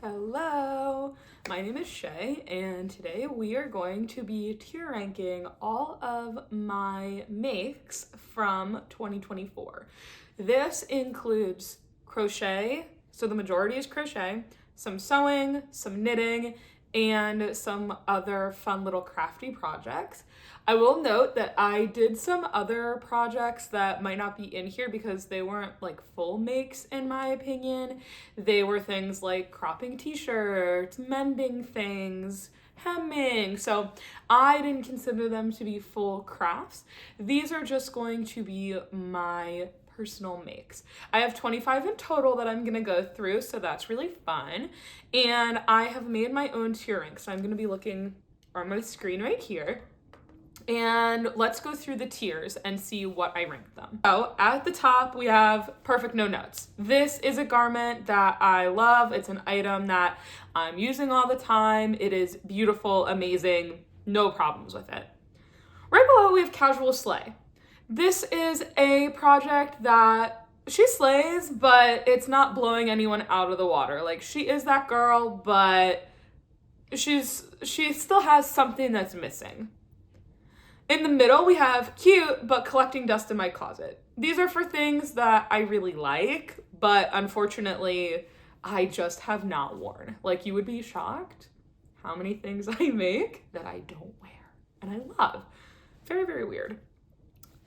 Hello, my name is Shay, and today we are going to be tier ranking all of my makes from 2024. This includes crochet, so the majority is crochet, some sewing, some knitting, and some other fun little crafty projects. I will note that I did some other projects that might not be in here because they weren't like full makes in my opinion. They were things like cropping t-shirts, mending things, hemming. So I didn't consider them to be full crafts. These are just going to be my personal makes. I have 25 in total that I'm gonna go through, so that's really fun. And I have made my own tier rank, so I'm gonna be looking on my screen right here. And let's go through the tiers and see what I rank them. So at the top, we have Perfect No Notes. This is a garment that I love. It's an item that I'm using all the time. It is beautiful, amazing, no problems with it. Right below, we have Casual Slay. This is a project that she slays, but it's not blowing anyone out of the water. Like, she is that girl, but she still has something that's missing. In the middle, we have Cute, but collecting dust in my closet. These are for things that I really like, but unfortunately, I just have not worn. Like, you would be shocked how many things I make that I don't wear and I love. Very, very weird.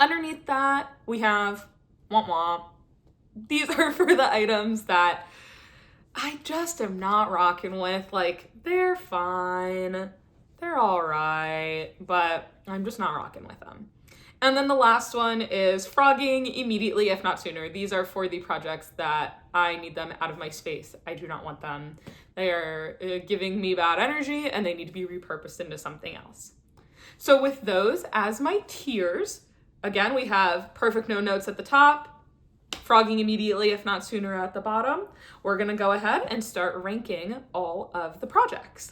Underneath that, we have womp womp. These are for the items that I just am not rocking with. Like, they're fine. They're all right, but I'm just not rocking with them. And then the last one is frogging immediately, if not sooner. These are for the projects that I need them out of my space. I do not want them. They are giving me bad energy and they need to be repurposed into something else. So with those as my tiers, again, we have Perfect No Notes at the top, frogging immediately, if not sooner at the bottom. We're gonna go ahead and start ranking all of the projects.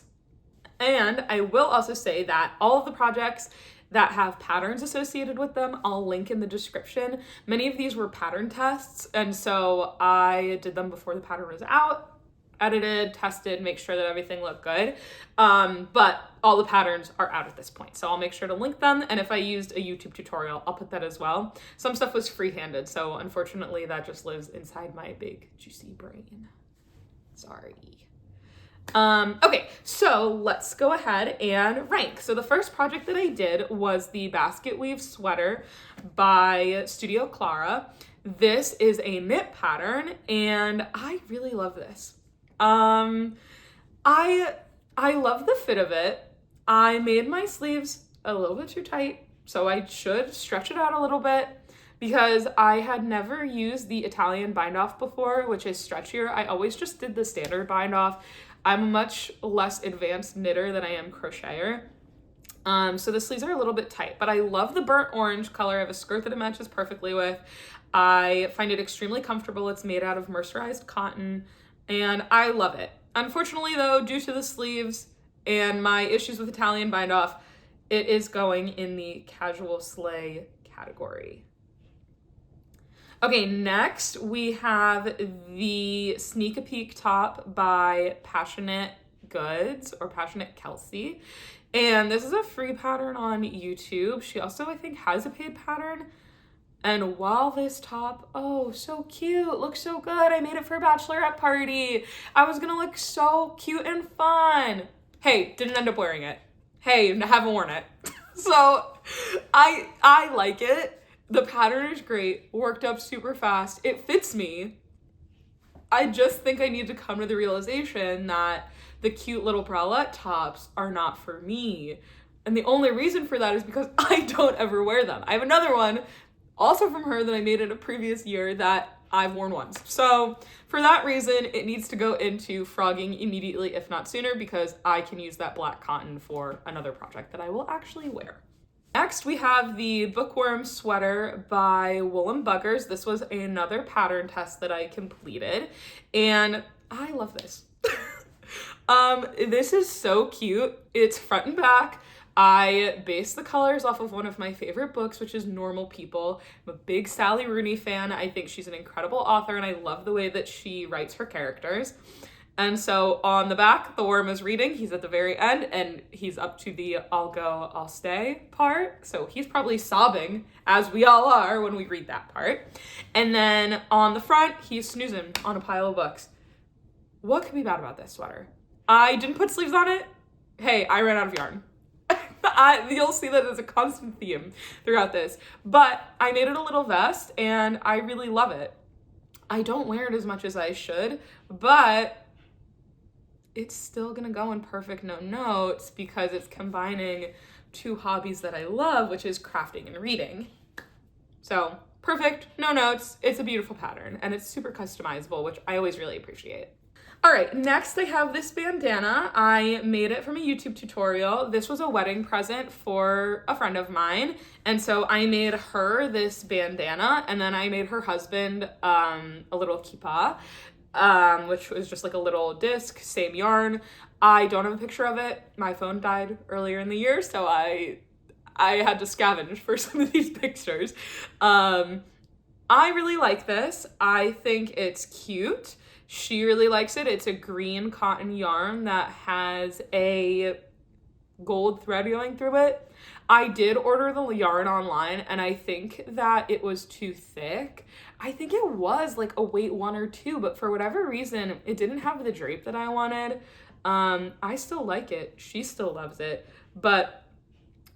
And I will also say that all of the projects that have patterns associated with them, I'll link in the description. Many of these were pattern tests, and so I did them before the pattern was out, edited, tested, make sure that everything looked good. But all the patterns are out at this point, so I'll make sure to link them, and if I used a YouTube tutorial, I'll put that as well. Some stuff was free-handed, so unfortunately that just lives inside my big, juicy brain. Sorry. Okay, so let's go ahead and rank. So the first project that I did was the basket weave sweater by Studio Clara. This is a knit pattern and I really love this. I love the fit of it. I made my sleeves a little bit too tight, so I should stretch it out a little bit because I had never used the Italian bind off before, which is stretchier. I always just did the standard bind off. I'm a much less advanced knitter than I am crocheter. So the sleeves are a little bit tight, but I love the burnt orange color. I have a skirt that it matches perfectly with. I find it extremely comfortable. It's made out of mercerized cotton and I love it. Unfortunately though, due to the sleeves and my issues with Italian bind off, it is going in the casual slay category. Okay, next we have the Sneak a Peek top by Passionate Goods or Passionate Kelsey. And this is a free pattern on YouTube. She also, I think, has a paid pattern. And while this top, oh, so cute, looks so good. I made it for a bachelorette party. I was gonna look so cute and fun. Hey, didn't end up wearing it. Hey, haven't worn it. So I like it. The pattern is great, worked up super fast. It fits me. I just think I need to come to the realization that the cute little bralette tops are not for me. And the only reason for that is because I don't ever wear them. I have another one, also from her, that I made in a previous year that I've worn once. So for that reason, it needs to go into frogging immediately, if not sooner, because I can use that black cotton for another project that I will actually wear. Next, we have the Bookworm sweater by Wool and Buggers. This was another pattern test that I completed, and I love this. This is so cute. It's front and back. I based the colors off of one of my favorite books, which is Normal People. I'm a big Sally Rooney fan. I think she's an incredible author, and I love the way that she writes her characters. And so on the back, the worm is reading. He's at the very end, and he's up to the I'll go, I'll stay part. So he's probably sobbing, as we all are when we read that part. And then on the front, he's snoozing on a pile of books. What could be bad about this sweater? I didn't put sleeves on it. Hey, I ran out of yarn. You'll see that as a constant theme throughout this. But I made it a little vest, and I really love it. I don't wear it as much as I should, but it's still gonna go in perfect no notes because it's combining two hobbies that I love, which is crafting and reading. So perfect, no notes. It's a beautiful pattern, and it's super customizable, which I always really appreciate. All right, next I have this bandana. I made it from a YouTube tutorial. This was a wedding present for a friend of mine. And so I made her this bandana, and then I made her husband a little kippah, which was just like a little disc, same yarn. I don't have a picture of it. My phone died earlier in the year, so I had to scavenge for some of these pictures. I really like this. I think it's cute. She really likes it. It's a green cotton yarn that has a gold thread going through it. I did order the yarn online, and I think that it was too thick. I think it was like a weight 1 or 2, but for whatever reason, it didn't have the drape that I wanted. I still like it. She still loves it. But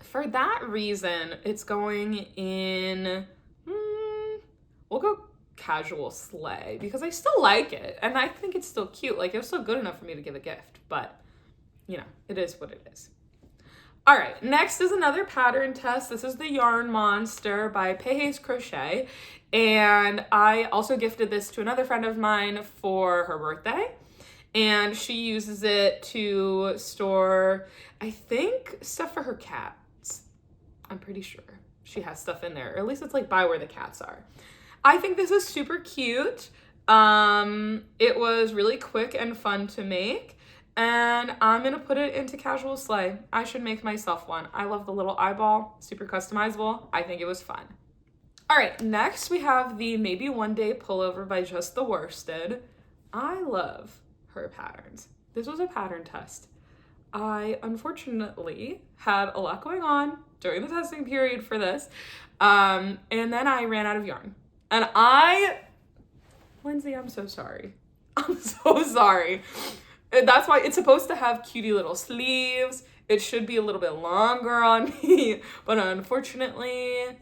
for that reason, it's going in, we'll go casual sleigh because I still like it and I think it's still cute. Like, it was still good enough for me to give a gift, but you know, it is what it is. All right, next is another pattern test. This is the Yarn Monster by Pei's Crochet, and I also gifted this to another friend of mine for her birthday, and she uses it to store, I think, stuff for her cats. I'm pretty sure she has stuff in there, or at least it's like by where the cats are. I think this is super cute. It was really quick and fun to make, and I'm gonna put it into casual sleigh. I should make myself one. I love the little eyeball, super customizable. I think it was fun. All right, next we have the Maybe One Day pullover by Just the Worsted. I love her patterns. This was a pattern test. I unfortunately had a lot going on during the testing period for this, and then I ran out of yarn. And Lindsay, I'm so sorry. I'm so sorry. And that's why it's supposed to have cutie little sleeves. It should be a little bit longer on me, but unfortunately,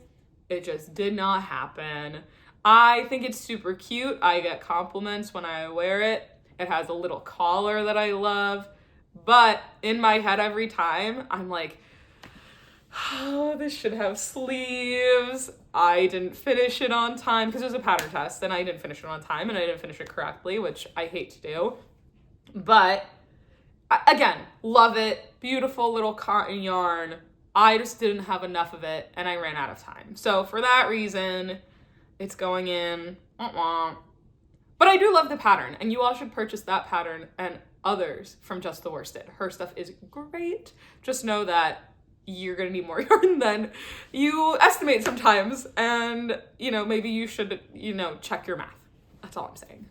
it just did not happen. I think it's super cute. I get compliments when I wear it. It has a little collar that I love, but in my head every time, I'm like, oh, this should have sleeves. I didn't finish it on time because it was a pattern test and I didn't finish it on time and I didn't finish it correctly, which I hate to do. But again, love it. Beautiful little cotton yarn. I just didn't have enough of it and I ran out of time. So for that reason, it's going in. But I do love the pattern, and you all should purchase that pattern and others from Just the Worsted. Her stuff is great. Just know that you're gonna need more yarn than you estimate sometimes, and maybe you should check your math. That's all I'm saying.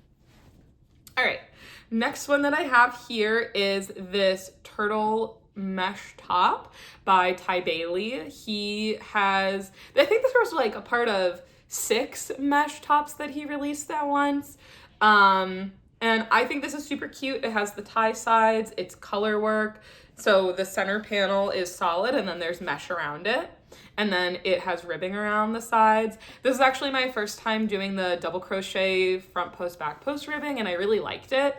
All right, next one that I have here is this turtle mesh top by Ty Bailey. I think this was like a part of 6 mesh tops that he released at once, and I think this is super cute. It has the tie sides, it's color work. So the center panel is solid and then there's mesh around it. And then it has ribbing around the sides. This is actually my first time doing the double crochet front post, back post ribbing, and I really liked it.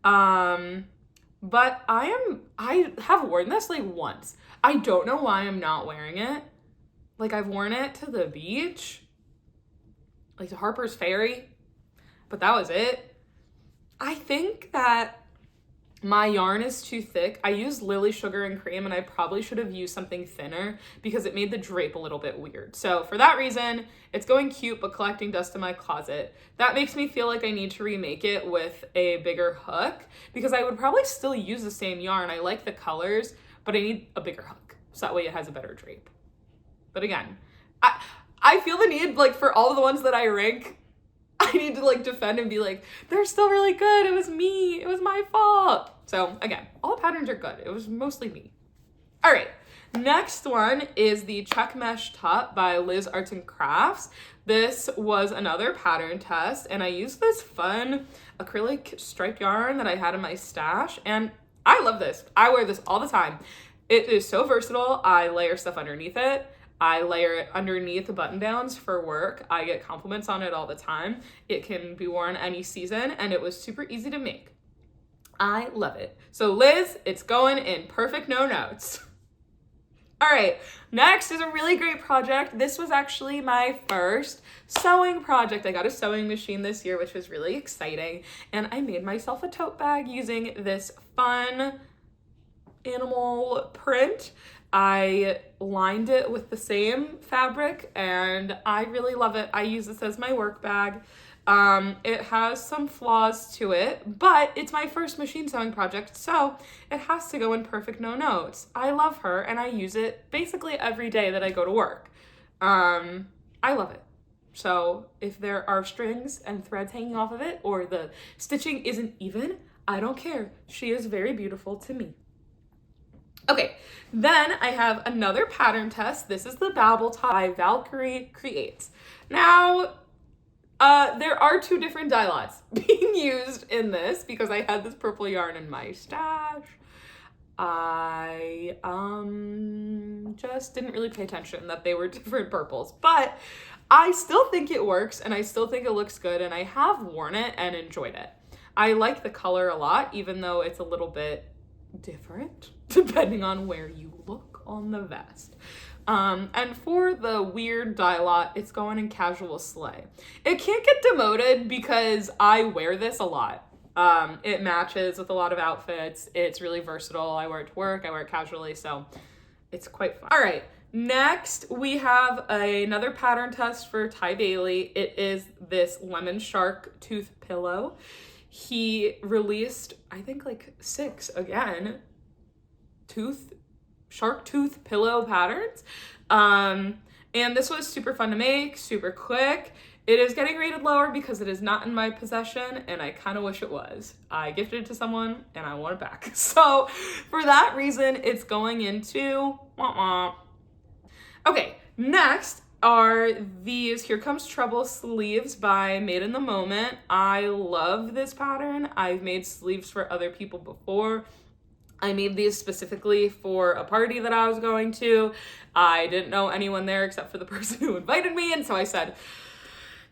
But I have worn this like once. I don't know why I'm not wearing it. Like, I've worn it to the beach, like to Harper's Ferry, but that was it. I think that my yarn is too thick. I used Lily Sugar and Cream, and I probably should have used something thinner because it made the drape a little bit weird. So for that reason, it's going cute but collecting dust in my closet. That makes me feel like I need to remake it with a bigger hook because I would probably still use the same yarn. I like the colors, but I need a bigger hook so that way it has a better drape. But again, I feel the need, like, for all of the ones that I rank, I need to like defend and be like, they're still really good. It was me. It was my fault. So again, all the patterns are good. It was mostly me. All right. Next one is the Check Mesh Top by Liz Arts and Crafts. This was another pattern test, and I used this fun acrylic striped yarn that I had in my stash, and I love this. I wear this all the time. It is so versatile. I layer stuff underneath it. I layer it underneath the button downs for work. I get compliments on it all the time. It can be worn any season, and it was super easy to make. I love it. So Liz, it's going in perfect no notes. All right, next is a really great project. This was actually my first sewing project. I got a sewing machine this year, which was really exciting. And I made myself a tote bag using this fun animal print. I lined it with the same fabric and I really love it. I use this as my work bag. It has some flaws to it, but it's my first machine sewing project, so it has to go in perfect no notes. I love her and I use it basically every day that I go to work. I love it. So if there are strings and threads hanging off of it or the stitching isn't even, I don't care. She is very beautiful to me. Okay, then I have another pattern test. This is the Babble Top by Valkyrie Creates. Now, there are two different dye lots being used in this because I had this purple yarn in my stash. I just didn't really pay attention that they were different purples, but I still think it works and I still think it looks good and I have worn it and enjoyed it. I like the color a lot, even though it's a little bit different depending on where you look on the vest. And for the weird dye lot, it's going in casual sleigh. It can't get demoted because I wear this a lot. It matches with a lot of outfits. It's really versatile. I wear it to work. I wear it casually, so it's quite fun. All right, next we have another pattern test for Ty Bailey. It is this lemon shark tooth pillow. He released, I think like 6 again, shark tooth pillow patterns. And this was super fun to make, super quick. It is getting rated lower because it is not in my possession and I kind of wish it was. I gifted it to someone and I want it back. So for that reason, it's going into Okay, next are these Here Comes Trouble sleeves by Made in the Moment. I love this pattern. I've made sleeves for other people before. I made these specifically for a party that I was going to. I didn't know anyone there except for the person who invited me, and so I said,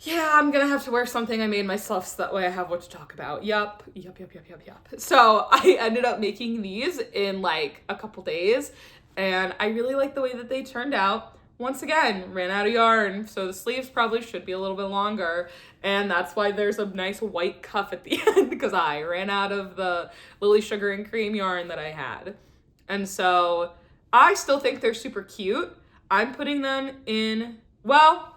yeah, I'm gonna have to wear something I made myself so that way I have what to talk about. Yup. So I ended up making these in like a couple days, and I really like the way that they turned out. Once again, ran out of yarn, so the sleeves probably should be a little bit longer, and that's why there's a nice white cuff at the end, because I ran out of the Lily Sugar and Cream yarn that I had. And so I still think they're super cute. I'm putting them in, well,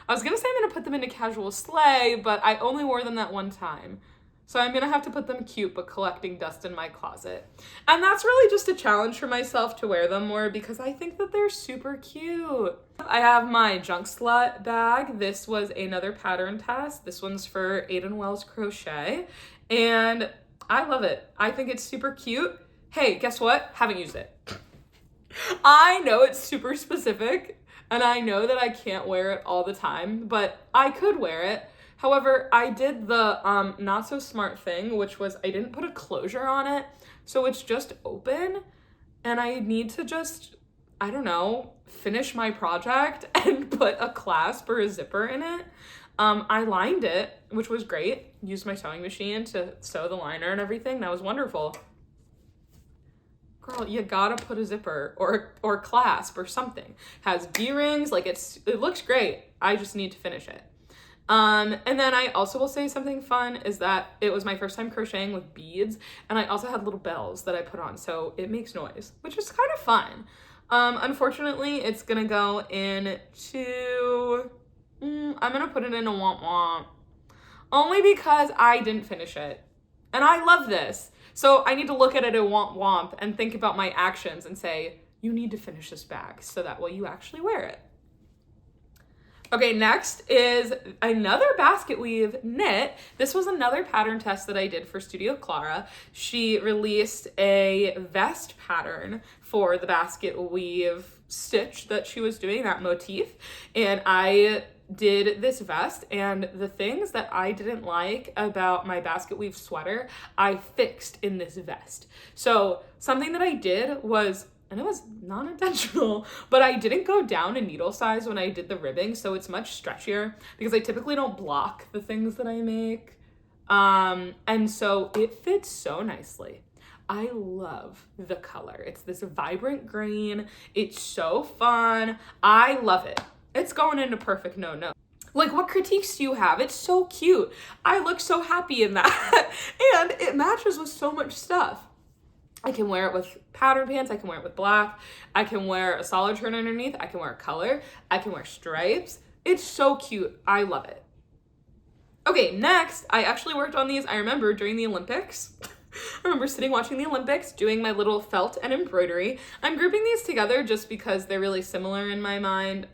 I was gonna say I'm gonna put them into casual sleigh, but I only wore them that one time. So I'm gonna have to put them cute, but collecting dust in my closet. And that's really just a challenge for myself to wear them more because I think that they're super cute. I have my Junk Slut bag. This was another pattern test. This one's for Aiden Wells Crochet. And I love it. I think it's super cute. Hey, guess what? Haven't used it. I know it's super specific and I know that I can't wear it all the time, but I could wear it. However, I did the not so smart thing, which was I didn't put a closure on it. So it's just open and I need to just, I don't know, finish my project and put a clasp or a zipper in it. I lined it, which was great. Used my sewing machine to sew the liner and everything. That was wonderful. Girl, you gotta put a zipper or clasp or something. Has D-rings, like it looks great. I just need to finish it. And then I also will say something fun is that it was my first time crocheting with beads and I also had little bells that I put on, so it makes noise, which is kind of fun. Unfortunately, it's gonna go into, I'm gonna put it in a womp womp only because I didn't finish it and I love this. So I need to look at it a womp womp and think about my actions and say, you need to finish this bag so that way you actually wear it. Okay, next is another basket weave knit. This was another pattern test that I did for Studio Clara. She released a vest pattern for the basket weave stitch that she was doing, that motif, and I did this vest, and the things that I didn't like about my basket weave sweater, I fixed in this vest. So something that I did was, and it was not intentional, but I didn't go down in needle size when I did the ribbing, so it's much stretchier because I typically don't block the things that I make. And so it fits so nicely. I love the color. It's this vibrant green. It's so fun. I love it. It's going into perfect no-no. Like, what critiques do you have? It's so cute. I look so happy in that. And it matches with so much stuff. I can wear it with pattern pants. I can wear it with black. I can wear a solid turn underneath. I can wear a color. I can wear stripes. It's so cute. I love it. Okay, next, I actually worked on these, I remember, during the Olympics. I remember sitting watching the Olympics, doing my little felt and embroidery. I'm grouping these together just because they're really similar in my mind.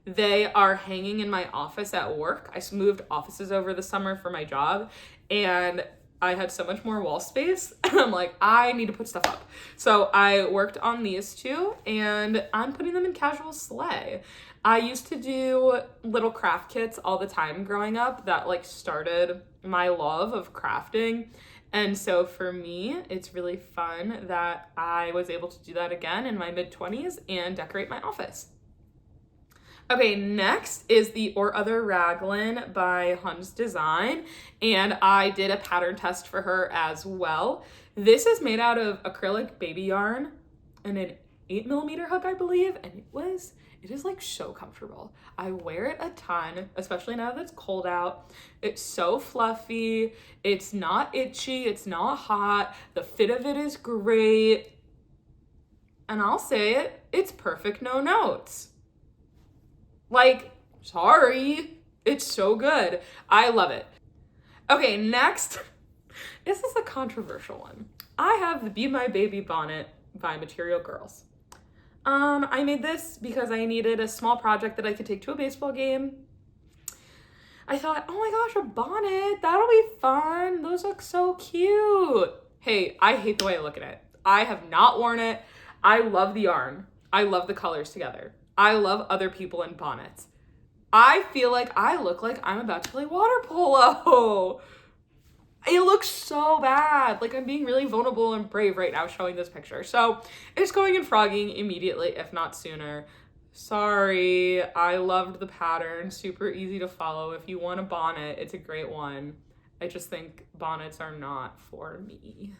They are hanging in my office at work. I moved offices over the summer for my job, and I had so much more wall space, and I'm like, I need to put stuff up. So I worked on these two, and I'm putting them in casual sleigh. I used to do little craft kits all the time growing up. That like started my love of crafting. And so for me, it's really fun that I was able to do that again in my mid-20s and decorate my office. Okay, next is the Or Other Raglan by Huns Design, and I did a pattern test for her as well. This is made out of acrylic baby yarn and an 8mm hook, I believe, and it is like so comfortable. I wear it a ton, especially now that it's cold out. It's so fluffy, it's not itchy, it's not hot, the fit of it is great, and I'll say it, it's perfect no notes. Like, sorry, it's so good. I love it. Okay, next, this is a controversial one. I have the Be My Baby bonnet by Material Girls. I made this because I needed a small project that I could take to a baseball game. I thought, oh my gosh, a bonnet, that'll be fun. Those look so cute. Hey, I hate the way I look at it. I have not worn it. I love the yarn. I love the colors together. I love other people in bonnets. I feel like I look like I'm about to play water polo. It looks so bad. Like, I'm being really vulnerable and brave right now showing this picture. So it's going in frogging immediately, if not sooner. Sorry, I loved the pattern. Super easy to follow. If you want a bonnet, it's a great one. I just think bonnets are not for me.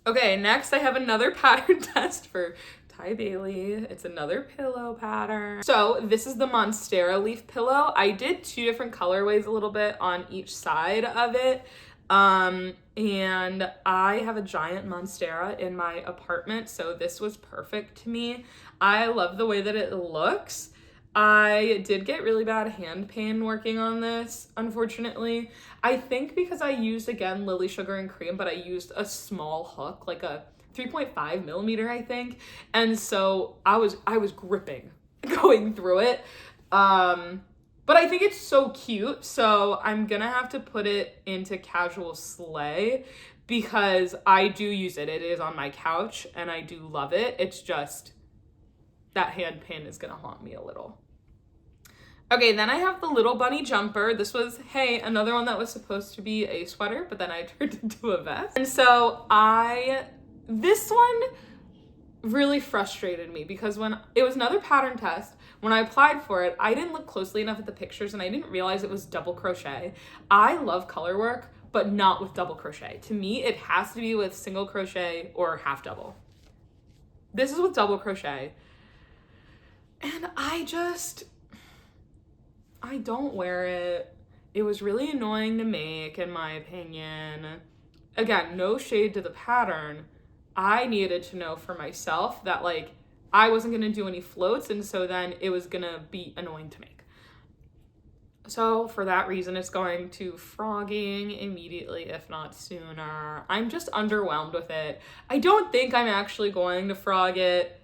Okay, next I have another pattern test for Ty Bailey. It's another pillow pattern. So this is the Monstera leaf pillow. I did two different colorways a little bit on each side of it. And I have a giant Monstera in my apartment, so this was perfect to me. I love the way that it looks. I did get really bad hand pain working on this, unfortunately. I think because I used, again, Lily Sugar and Cream, but I used a small hook, like a 3.5mm, I think. And so I was gripping going through it. But I think it's so cute, so I'm gonna have to put it into casual sleigh because I do use it. It is on my couch and I do love it. It's just that hand pain is gonna haunt me a little. Okay, then I have the Little Bunny jumper. This was, hey, another one that was supposed to be a sweater, but then I turned into a vest. And so this one really frustrated me because when it was another pattern test, when I applied for it, I didn't look closely enough at the pictures and I didn't realize it was double crochet. I love color work, but not with double crochet. To me, it has to be with single crochet or half double. This is with double crochet. And I don't wear it. It was really annoying to make, in my opinion. Again, no shade to the pattern. I needed to know for myself that, like, I wasn't gonna do any floats, and so then it was gonna be annoying to make. So for that reason, it's going to frogging immediately, if not sooner. I'm just underwhelmed with it. I don't think I'm actually going to frog it.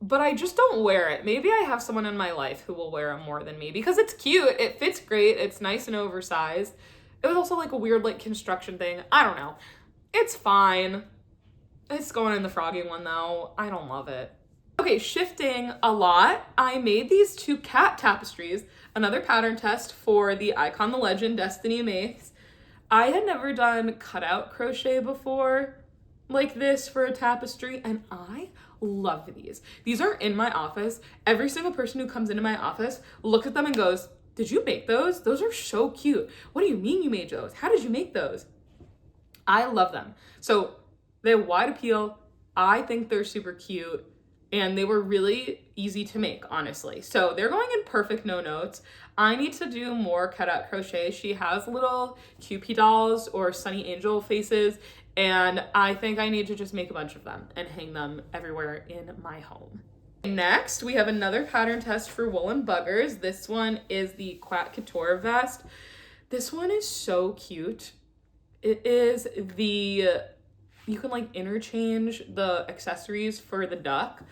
but I just don't wear it. Maybe I have someone in my life who will wear it more than me because it's cute. It fits great. It's nice and oversized. It was also like a weird like construction thing. I don't know. It's fine. It's going in the froggy one though. I don't love it. Okay, shifting a lot. I made these 2 cat tapestries, another pattern test for the Icon the Legend Destiny Makes. I had never done cutout crochet before like this for a tapestry, and I love these. These are in my office. Every single person who comes into my office looks at them and goes, "Did you make those? Those are so cute. What do you mean you made those? How did you make those?" I love them. So they have wide appeal. I think they're super cute, and they were really easy to make, honestly. So they're going in perfect no notes. I need to do more cutout crochet. She has little Cupid dolls or Sunny Angel faces, and I think I need to just make a bunch of them and hang them everywhere in my home. Next, we have another pattern test for woolen buggers. This one is the Quat Couture vest. This one is so cute. It is you can like interchange the accessories for the duck.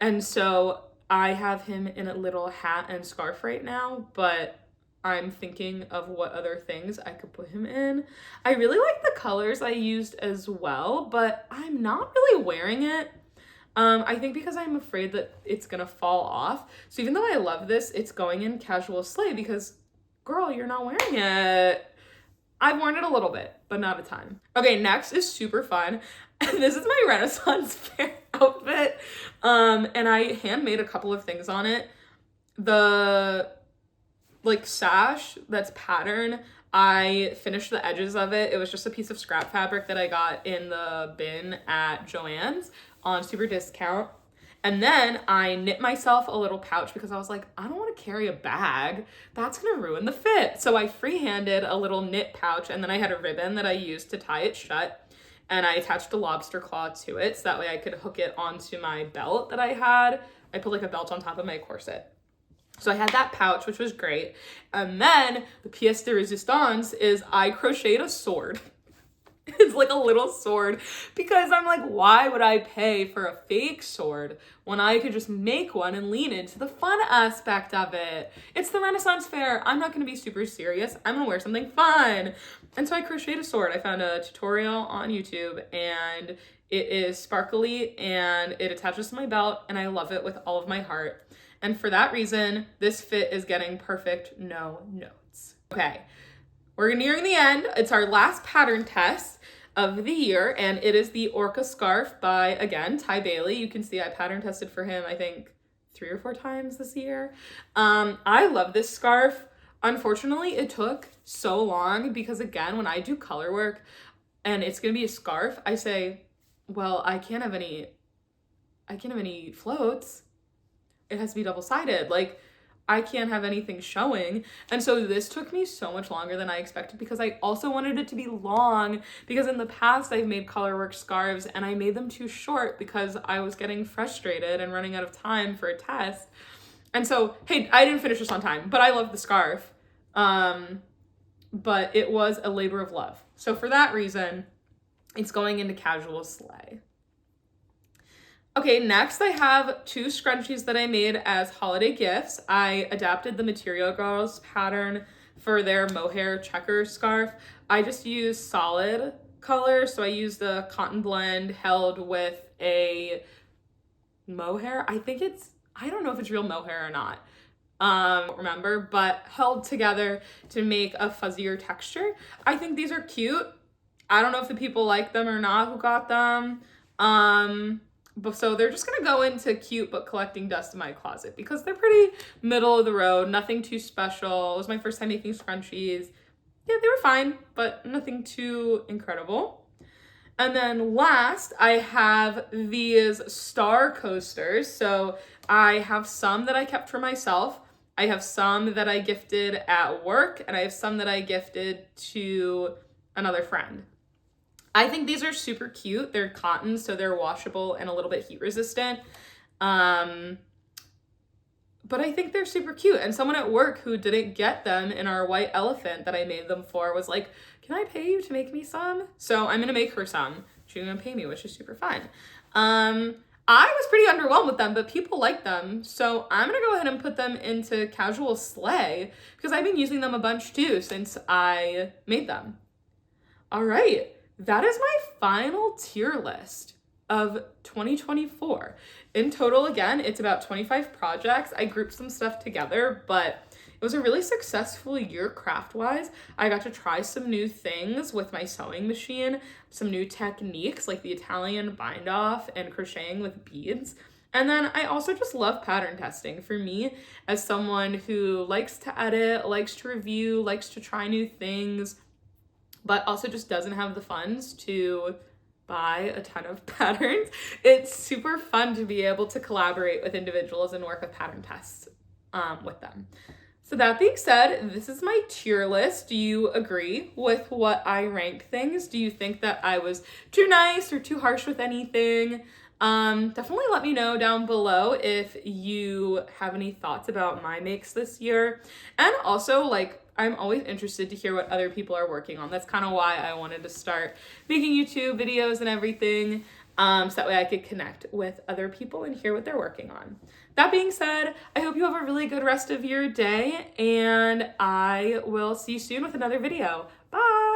And so I have him in a little hat and scarf right now, but I'm thinking of what other things I could put him in. I really like the colors I used as well, but I'm not really wearing it. I think because I'm afraid that it's gonna fall off. So even though I love this, it's going in casual sleigh because, girl, you're not wearing it. I've worn it a little bit, but not a ton. Okay, next is super fun. This is my Renaissance fair outfit. And I handmade a couple of things on it. The like sash that's pattern, I finished the edges of it. It was just a piece of scrap fabric that I got in the bin at Joann's on super discount. And then I knit myself a little pouch because I was like, I don't want to carry a bag. That's going to ruin the fit. So I freehanded a little knit pouch, and then I had a ribbon that I used to tie it shut. And I attached a lobster claw to it so that way I could hook it onto my belt that I had. I put like a belt on top of my corset. So I had that pouch, which was great. And then the pièce de résistance is I crocheted a sword. It's like a little sword because I'm like, why would I pay for a fake sword when I could just make one and lean into the fun aspect of it? It's the Renaissance fair. I'm not going to be super serious. I'm going to wear something fun. And so I crocheted a sword. I found a tutorial on YouTube, and it is sparkly and it attaches to my belt, and I love it with all of my heart. And for that reason, this fit is getting perfect no notes. Okay, we're nearing the end. It's our last pattern test of the year, and it is the Orca scarf by, again, Ty Bailey. You can see I pattern tested for him, I think, 3 or 4 times this year. I love this scarf. Unfortunately, it took so long because, again, when I do color work and it's gonna be a scarf, I say, well, I can't have any floats. It has to be double-sided. Like, I can't have anything showing. And so this took me so much longer than I expected because I also wanted it to be long, because in the past I've made colorwork scarves and I made them too short because I was getting frustrated and running out of time for a test. And so, hey, I didn't finish this on time, but I love the scarf. But it was a labor of love. So for that reason, it's going into casual sleigh. Okay, next I have 2 scrunchies that I made as holiday gifts. I adapted the Material Girls pattern for their mohair checker scarf. I just used solid color, so I used a cotton blend held with a mohair. I don't know if it's real mohair or not. Remember, but held together to make a fuzzier texture. I think these are cute. I don't know if the people like them or not who got them. But so they're just gonna go into cute but collecting dust in my closet because they're pretty middle of the road, nothing too special. It was my first time making scrunchies. Yeah, they were fine, but nothing too incredible. And then last, I have these star coasters. So I have some that I kept for myself. I have some that I gifted at work, and I have some that I gifted to another friend. I think these are super cute. They're cotton, so they're washable and a little bit heat resistant. But I think they're super cute. And someone at work who didn't get them in our white elephant that I made them for was like, can I pay you to make me some? So I'm gonna make her some. She's gonna pay me, which is super fun. I was pretty underwhelmed with them, but people like them. So I'm gonna go ahead and put them into casual sleigh because I've been using them a bunch too since I made them. All right, that is my final tier list of 2024. In total, again, it's about 25 projects. I grouped some stuff together, but it was a really successful year craft-wise. I got to try some new things with my sewing machine, some new techniques like the Italian bind-off and crocheting with beads. And then I also just love pattern testing. For me, as someone who likes to edit, likes to review, likes to try new things, but also just doesn't have the funds to buy a ton of patterns, it's super fun to be able to collaborate with individuals and work with pattern tests with them. So that being said, this is my tier list. Do you agree with what I ranked things? Do you think that I was too nice or too harsh with anything? Definitely let me know down below if you have any thoughts about my makes this year. And also, like, I'm always interested to hear what other people are working on. That's kind of why I wanted to start making YouTube videos and everything, so that way I could connect with other people and hear what they're working on. That being said, I hope you have a really good rest of your day, and I will see you soon with another video. Bye!